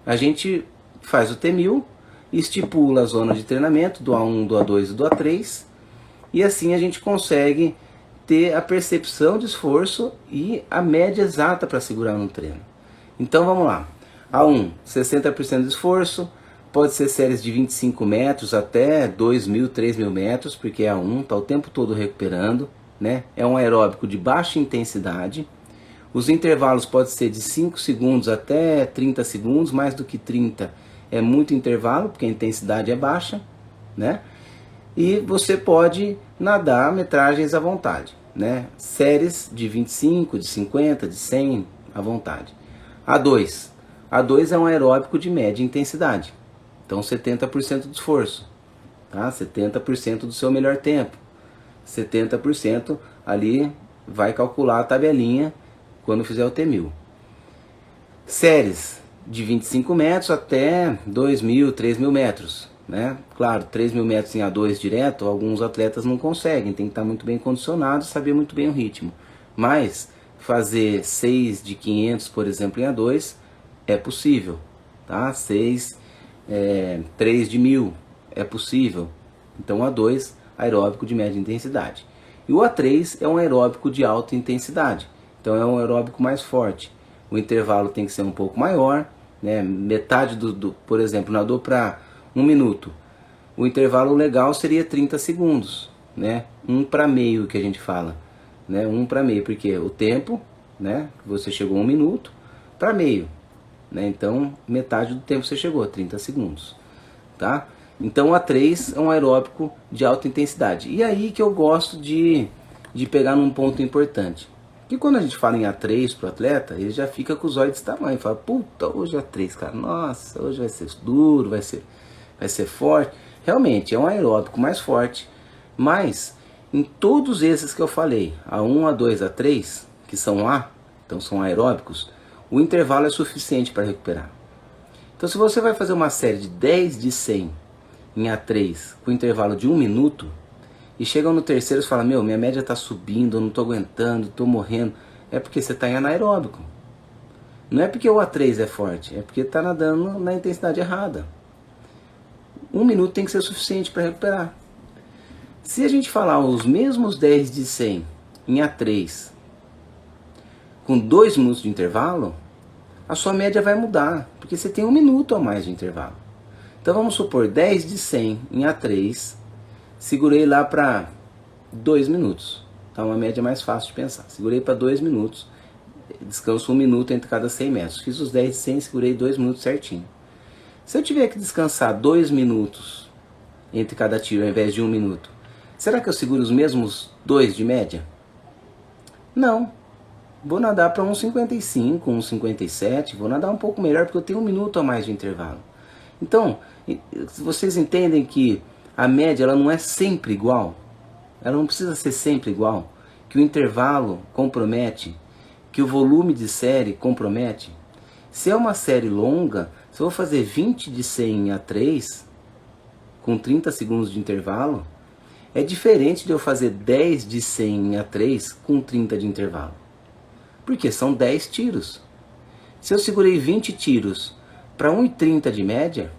A gente faz o T1000, estipula a zona de treinamento do A1, do A2 e do A3, e assim a gente consegue ter a percepção de esforço e a média exata para segurar no treino. Então vamos lá. A1, 60% de esforço, pode ser séries de 25 metros até 2.000, 3.000 metros, porque A1 está o tempo todo recuperando, né? É um aeróbico de baixa intensidade. Os intervalos podem ser de 5 segundos até 30 segundos, mais do que 30 é muito intervalo, porque a intensidade é baixa, né? E você pode nadar metragens à vontade, né? Séries de 25, de 50, de 100 à vontade. A2. A2 é um aeróbico de média intensidade. Então 70% do esforço, tá? 70% do seu melhor tempo. 70% ali vai calcular a tabelinha quando fizer o T1000. Séries de 25 metros até 2.000, 3.000 metros. Né? Claro, 3.000 metros em A2 direto, alguns atletas não conseguem, tem que estar muito bem condicionado, saber muito bem o ritmo. Mas fazer 6 de 500, por exemplo, em A2 é possível. Tá? 3 de 1.000 é possível. Então A2, aeróbico de média intensidade. E o A3 é um aeróbico de alta intensidade. Então é um aeróbico mais forte. O intervalo tem que ser um pouco maior, né? Metade por exemplo, nadou para 1 minuto. O intervalo legal seria 30 segundos, né? 1 para meio que a gente fala, né? 1 para meio, porque o tempo, né? Você chegou a 1 minuto para meio, né? Então metade do tempo você chegou, 30 segundos, tá? Então o A3 é um aeróbico de alta intensidade. E aí que eu gosto de pegar num ponto importante. Que quando a gente fala em A3 pro atleta, ele já fica com os olhos desse tamanho. Fala, puta, hoje é A3, cara. Nossa, hoje vai ser duro, vai ser forte. Realmente, é um aeróbico mais forte. Mas, em todos esses que eu falei, A1, A2, A3, que são A, então são aeróbicos, o intervalo é suficiente para recuperar. Então, se você vai fazer uma série de 10 de 100 em A3, com intervalo de 1 minuto, e chegam no terceiro e falam, meu, minha média está subindo, eu não estou aguentando, estou morrendo. É porque você está em anaeróbico. Não é porque o A3 é forte, é porque está nadando na intensidade errada. 1 minuto tem que ser suficiente para recuperar. Se a gente falar os mesmos 10 de 100 em A3, com 2 minutos de intervalo, a sua média vai mudar, porque você tem 1 minuto a mais de intervalo. Então vamos supor, 10 de 100 em A3, segurei lá para 2 minutos. Tá uma média mais fácil de pensar. Segurei para 2 minutos. Descanso 1 minuto entre cada 100 metros. Fiz os 10 de 100 e segurei 2 minutos certinho. Se eu tiver que descansar 2 minutos entre cada tiro ao invés de 1 minuto, será que eu seguro os mesmos 2 de média? Não. Vou nadar para 1,55, 1,57. Vou nadar um pouco melhor porque eu tenho 1 minuto a mais de intervalo. Então, vocês entendem que a média ela não é sempre igual, ela não precisa ser sempre igual, que o intervalo compromete, que o volume de série compromete. Se é uma série longa, se eu vou fazer 20 de 100 em A3, com 30 segundos de intervalo, é diferente de eu fazer 10 de 100 em A3 com 30 de intervalo. Porque são 10 tiros. Se eu segurei 20 tiros para 1,30 de média,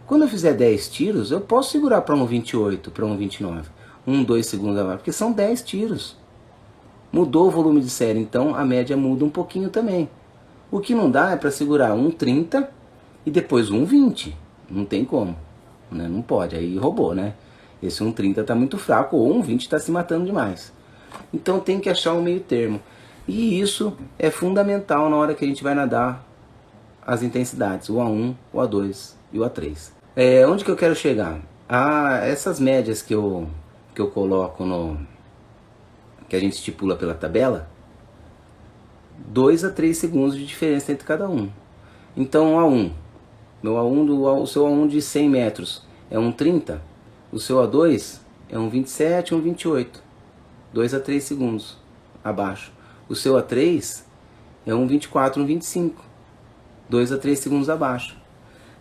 quando eu fizer 10 tiros, eu posso segurar para 1,28, para 1,29, 2 segundos a mais, porque são 10 tiros. Mudou o volume de série, então a média muda um pouquinho também. O que não dá é para segurar 1,30 e depois 1,20. Não tem como, né? Não pode, aí roubou, né? Esse 1,30 está muito fraco, ou 1,20 está se matando demais. Então tem que achar um meio termo. E isso é fundamental na hora que a gente vai nadar as intensidades, o A1, o A2 e o A3. Onde que eu quero chegar? Essas médias que eu coloco que a gente estipula pela tabela, 2 a 3 segundos de diferença entre cada um. Então o A1, o seu A1 de 100 metros é 1,30, o seu A2 é 1,27, 1,28, 2 a 3 segundos abaixo. O seu A3 é 1,24, 1,25, 2 a 3 segundos abaixo.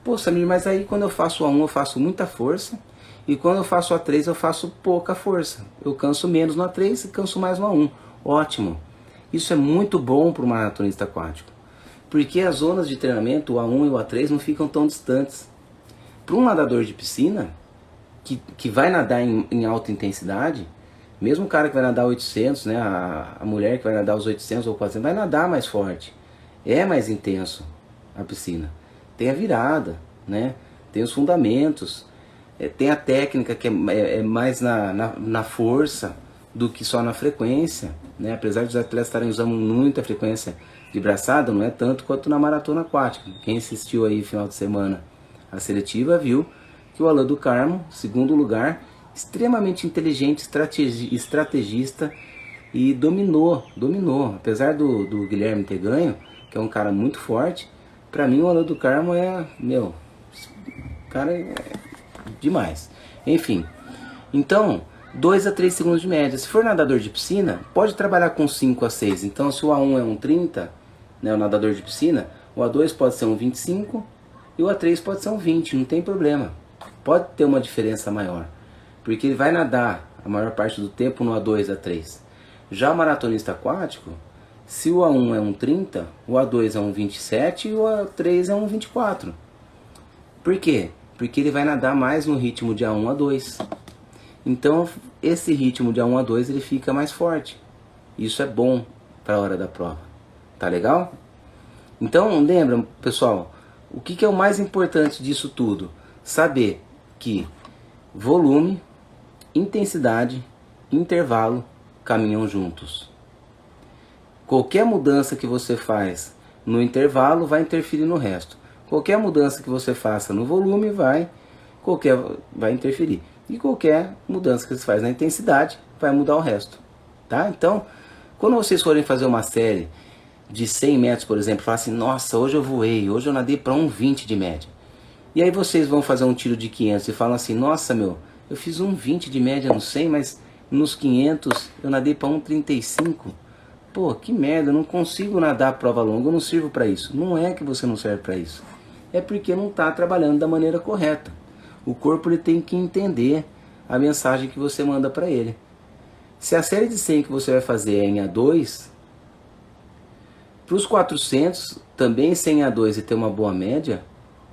Pô, Samir, mas aí quando eu faço o A1 eu faço muita força, e quando eu faço o A3 eu faço pouca força. Eu canso menos no A3 e canso mais no A1. Ótimo. Isso é muito bom para o maratonista aquático. Porque as zonas de treinamento, o A1 e o A3, não ficam tão distantes. Para um nadador de piscina, que vai nadar em alta intensidade, mesmo o cara que vai nadar 800, né, a mulher que vai nadar os 800 ou 400, vai nadar mais forte. É mais intenso a piscina. Tem a virada, né, tem os fundamentos, tem a técnica que é mais na força do que só na frequência, né? Apesar dos atletas estarem usando muita frequência de braçada, não é tanto quanto na maratona aquática. Quem assistiu aí final de semana a seletiva viu que o Alain do Carmo, segundo lugar, extremamente inteligente, estrategista e dominou. Apesar do Guilherme ter ganho, que é um cara muito forte, pra mim o Alain do Carmo é, cara é demais. Enfim, então 2 a 3 segundos de média. Se for nadador de piscina, pode trabalhar com 5 a 6. Então se o A1 é um 30, né, o nadador de piscina, o A2 pode ser um 25 e o A3 pode ser um 20, não tem problema. Pode ter uma diferença maior, porque ele vai nadar a maior parte do tempo no A2, A3. Já o maratonista aquático, se o A1 é um 30, o A2 é um 27 e o A3 é um 24. Por quê? Porque ele vai nadar mais no ritmo de A1 a 2. Então esse ritmo de A1 a 2 ele fica mais forte. Isso é bom para a hora da prova. Tá legal? Então lembra, pessoal, o que é o mais importante disso tudo? Saber que volume, intensidade, intervalo caminham juntos. Qualquer mudança que você faz no intervalo vai interferir no resto. Qualquer mudança que você faça no volume vai interferir. E qualquer mudança que você faz na intensidade vai mudar o resto. Tá? Então, quando vocês forem fazer uma série de 100 metros, por exemplo, falar assim, nossa, hoje eu voei, hoje eu nadei para 1,20 de média. E aí vocês vão fazer um tiro de 500 e falam assim, nossa meu, eu fiz 1,20 de média no 100, mas nos 500 eu nadei para 1,35. Pô, que merda, eu não consigo nadar prova longa, eu não sirvo para isso. Não é que você não serve para isso. É porque não está trabalhando da maneira correta. O corpo ele tem que entender a mensagem que você manda para ele. Se a série de 100 que você vai fazer é em A2, para os 400 também sem A2 e ter uma boa média,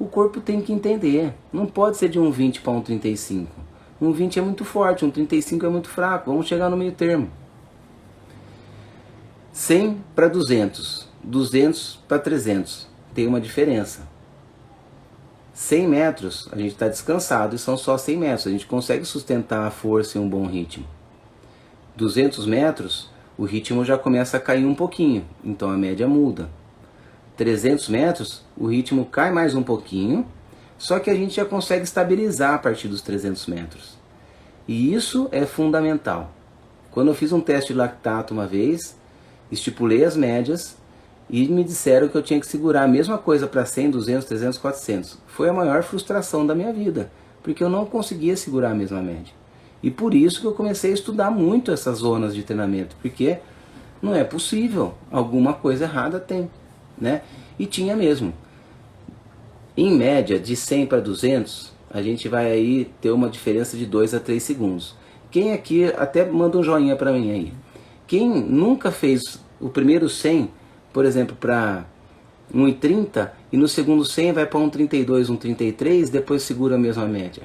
o corpo tem que entender. Não pode ser de 1,20 para 1,35. 1,20 é muito forte, 1,35 é muito fraco. Vamos chegar no meio termo. 100 para 200, 200 para 300. Tem uma diferença. 100 metros, a gente está descansado e são só 100 metros. A gente consegue sustentar a força e um bom ritmo. 200 metros, o ritmo já começa a cair um pouquinho, então a média muda. 300 metros, o ritmo cai mais um pouquinho, só que a gente já consegue estabilizar a partir dos 300 metros. E isso é fundamental. Quando eu fiz um teste de lactato uma vez, estipulei as médias e me disseram que eu tinha que segurar a mesma coisa para 100, 200, 300, 400. Foi a maior frustração da minha vida, porque eu não conseguia segurar a mesma média. E por isso que eu comecei a estudar muito essas zonas de treinamento, porque não é possível, alguma coisa errada tem, né? E tinha mesmo. Em média, de 100 para 200, a gente vai aí ter uma diferença de 2 a 3 segundos. Quem aqui, até manda um joinha para mim aí. Quem nunca fez o primeiro 100, por exemplo, para 1,30 e no segundo 100 vai para 1,32, 1,33, depois segura a mesma média?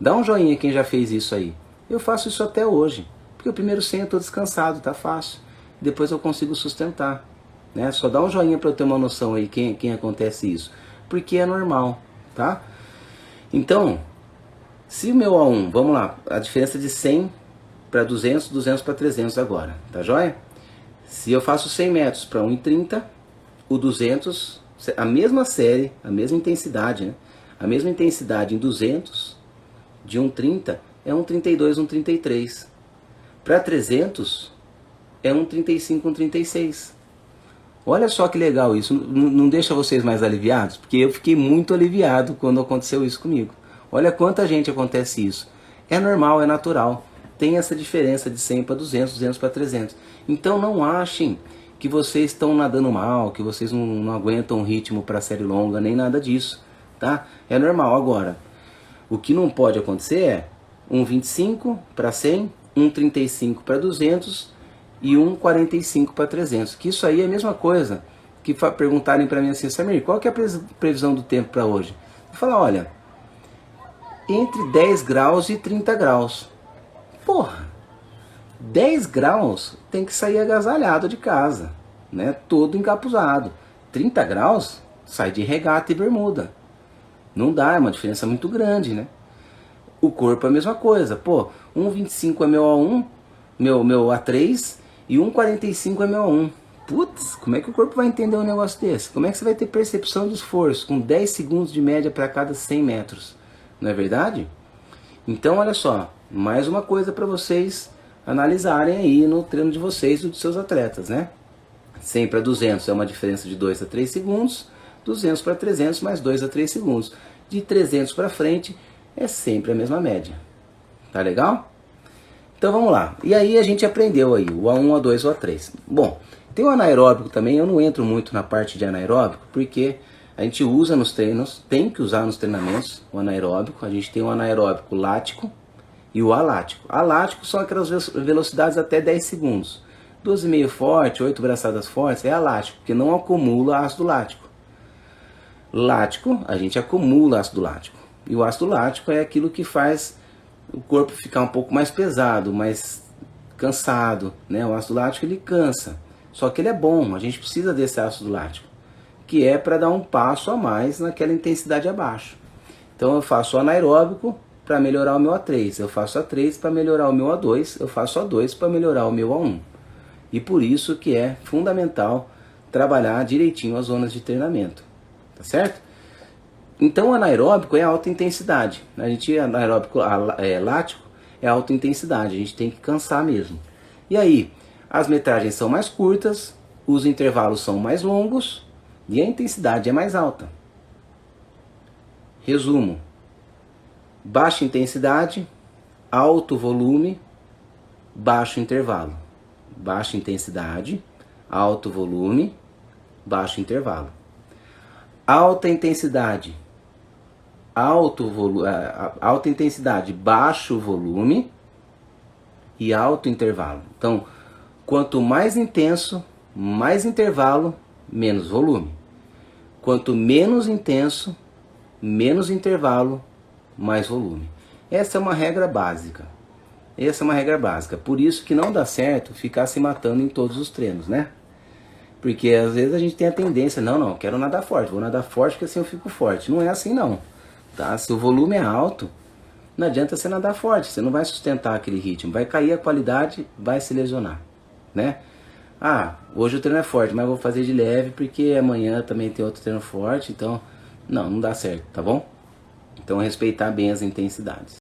Dá um joinha quem já fez isso aí. Eu faço isso até hoje, porque o primeiro 100 eu estou descansado, tá fácil. Depois eu consigo sustentar, né? Só dá um joinha para eu ter uma noção aí quem acontece isso, porque é normal, tá? Então, se o meu A1, vamos lá, a diferença de 100 para 200, 200 para 300 agora, tá joia? Se eu faço 100 metros para 1,30, o 200, a mesma série, a mesma intensidade, né? A mesma intensidade em 200, de 1,30 é 1,32, 1,33. Para 300 é 1,35, 1,36. Olha só que legal isso, não deixa vocês mais aliviados? Porque eu fiquei muito aliviado quando aconteceu isso comigo. Olha quanta gente acontece isso. É normal, é natural. Tem essa diferença de 100 para 200, 200 para 300. Então não achem que vocês estão nadando mal, que vocês não aguentam o ritmo para série longa, nem nada disso, tá? É normal. Agora, o que não pode acontecer é 1,25 para 100, 1,35 para 200 e 1,45 para 300. Que isso aí é a mesma coisa que perguntarem para mim assim, Samir, qual que é a previsão do tempo para hoje? Eu falo, olha, entre 10 graus e 30 graus. Porra, 10 graus tem que sair agasalhado de casa, né? Todo encapuzado. 30 graus, sai de regata e bermuda. Não dá, é uma diferença muito grande, né? O corpo é a mesma coisa. Pô, 1,25 é meu A1, meu A3 e 1,45 é meu A1. Putz, como é que o corpo vai entender um negócio desse? Como é que você vai ter percepção de esforço com 10 segundos de média para cada 100 metros? Não é verdade? Então, olha só, mais uma coisa para vocês analisarem aí no treino de vocês e dos seus atletas, né? 100 para 200 é uma diferença de 2 a 3 segundos, 200 para 300 mais 2 a 3 segundos. De 300 para frente é sempre a mesma média. Tá legal? Então vamos lá. E aí a gente aprendeu aí o A1, o A2, o A3. Bom, tem o anaeróbico também, eu não entro muito na parte de anaeróbico, porque a gente usa nos treinos, tem que usar nos treinamentos o anaeróbico. A gente tem o anaeróbico lático e o alático. Alático são aquelas velocidades até 10 segundos. 12,5 forte, 8 braçadas fortes é alático, porque não acumula ácido lático. Lático, a gente acumula ácido lático. E o ácido lático é aquilo que faz o corpo ficar um pouco mais pesado, mais cansado, né? O ácido lático ele cansa. Só que ele é bom, a gente precisa desse ácido lático, que é para dar um passo a mais naquela intensidade abaixo. Então eu faço o anaeróbico para melhorar o meu A3, eu faço A3 para melhorar o meu A2, eu faço A2 para melhorar o meu A1. E por isso que é fundamental trabalhar direitinho as zonas de treinamento, tá certo? Então o anaeróbico é alta intensidade, a gente anaeróbico lático é alta intensidade, a gente tem que cansar mesmo. E aí, as metragens são mais curtas, os intervalos são mais longos e a intensidade é mais alta. Resumo: baixa intensidade, alto volume, baixo intervalo. Baixa intensidade, alto volume, baixo intervalo. Alta intensidade, alta intensidade, baixo volume e alto intervalo. Então, quanto mais intenso, mais intervalo, menos volume. Quanto menos intenso, menos intervalo, mais volume. Essa é uma regra básica. Essa é uma regra básica. Por isso que não dá certo ficar se matando em todos os treinos, né? Porque às vezes a gente tem a tendência, não, quero nadar forte, vou nadar forte porque assim eu fico forte. Não é assim não, tá? Se o volume é alto, não adianta você nadar forte, você não vai sustentar aquele ritmo, vai cair a qualidade, vai se lesionar, né? Ah, hoje o treino é forte, mas eu vou fazer de leve porque amanhã também tem outro treino forte, então não dá certo, tá bom? Então respeitar bem as intensidades.